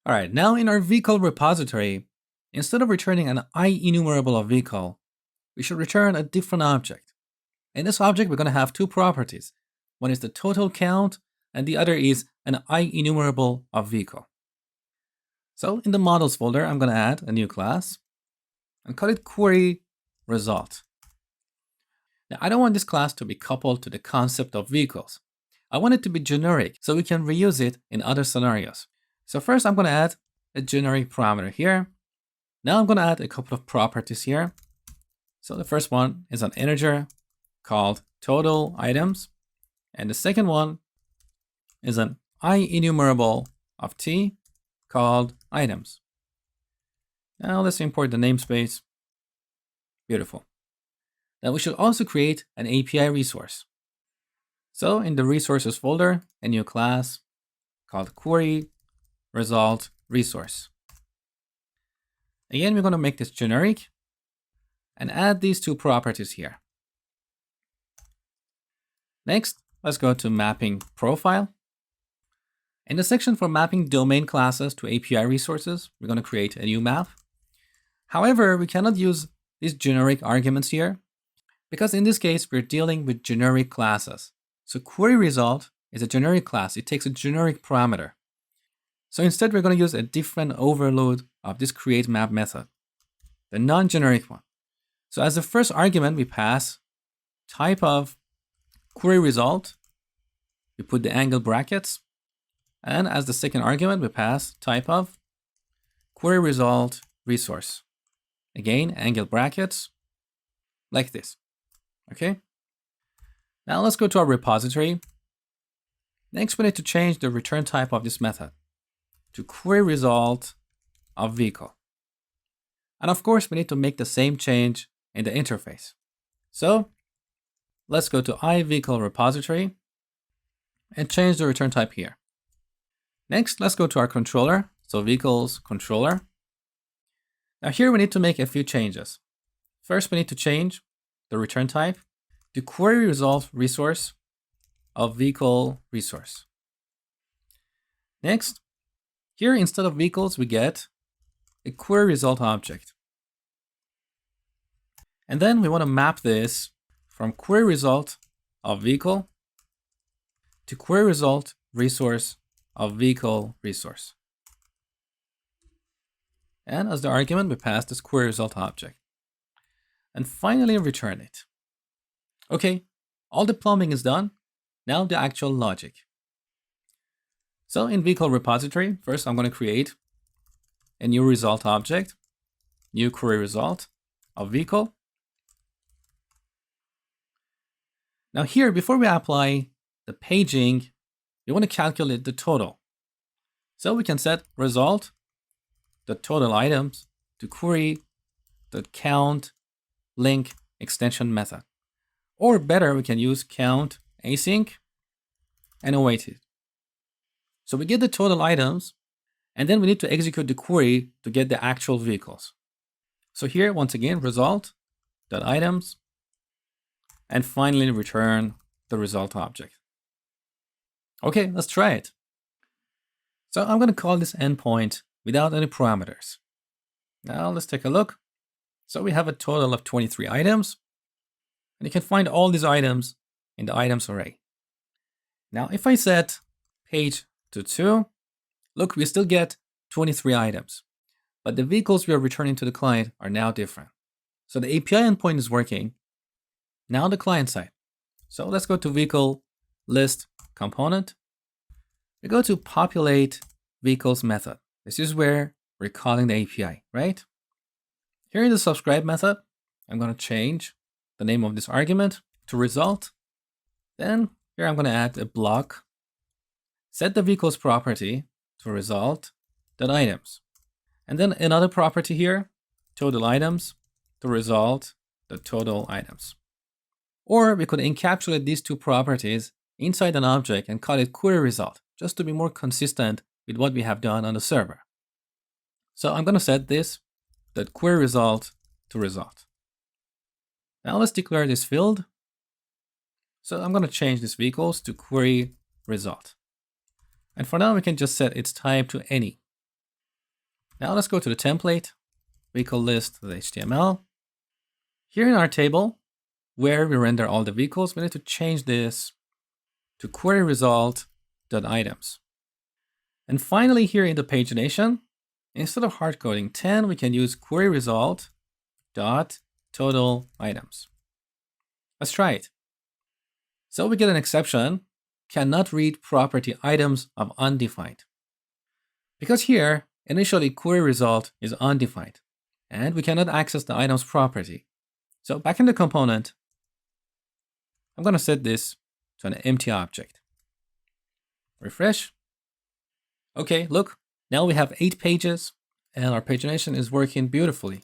All right, now in our vehicle repository, instead of returning an IEnumerable of vehicle, we should return a different object. In this object, we're going to have two properties. One is the total count, and the other is an IEnumerable of vehicle. So in the models folder, I'm going to add a new class and call it query result. Now, I don't want this class to be coupled to the concept of vehicles. I want it to be generic so we can reuse it in other scenarios. So first, I'm going to add a generic parameter here. Now I'm going to add a couple of properties here. So the first one is an integer called total items. And the second one is an IEnumerable of t called items. Now let's import the namespace. Beautiful. Now we should also create an API resource. So in the resources folder, a new class called query result resource. Again, we're going to make this generic and add these two properties here. Next, let's go to mapping profile. In the section for mapping domain classes to API resources, we're going to create a new map. However, we cannot use these generic arguments here because in this case, we're dealing with generic classes. So query result is a generic class. It takes a generic parameter. So instead, we're going to use a different overload of this create map method, the non-generic one. So as the first argument, we pass type of query result. We put the angle brackets. And as the second argument, we pass type of query result resource. Again, angle brackets like this. Okay. Now let's go to our repository. Next, we need to change the return type of this method to query result of vehicle. And of course, we need to make the same change in the interface. So let's go to iVehicle repository and change the return type here. Next, let's go to our controller. So vehicles controller. Now here we need to make a few changes. First, we need to change the return type to query result resource of vehicle resource. Next, here instead of vehicles, we get a query result object. And then we want to map this from query result of vehicle to query result resource of vehicle resource. And as the argument, we pass this query result object. And finally return it. Okay, all the plumbing is done. Now the actual logic. So in vehicle repository, first I'm going to create a new result object, new query result of vehicle. Now here, before we apply the paging, we want to calculate the total. So we can set result, the total items, to query the count link extension method. Or better, we can use count async and await it. So we get the total items, and then we need to execute the query to get the actual vehicles. So here, once again, result.items, and finally return the result object. Okay, let's try it. So I'm going to call this endpoint without any parameters. Now let's take a look. So we have a total of 23 items, and you can find all these items in the items array. Now, if I set page to 2, look, we still get 23 items, but the vehicles we are returning to the client are now different. So the API endpoint is working. Now the client side. So let's go to vehicle list component. We go to populate vehicles method. This is where we're calling the API, right? Here in the subscribe method, I'm going to change the name of this argument to result. Then here I'm going to add a block. Set the vehicles property to result.items. And then another property here, total items, to result the total items. Or we could encapsulate these two properties inside an object and call it query result, just to be more consistent with what we have done on the server. So I'm going to set this, the query result, to result. Now let's declare this field. So I'm going to change this vehicles to query result. And for now, we can just set its type to any. Now let's go to the template, vehicle list with HTML. Here in our table, where we render all the vehicles, we need to change this to query result.items. And finally, here in the pagination, instead of hard coding 10, we can use query result dot total items. Let's try it. So we get an exception, cannot read property items of undefined. Because here, initially query result is undefined, and we cannot access the items property. So back in the component, I'm going to set this to an empty object. Refresh. Okay, look, now we have 8 pages and our pagination is working beautifully.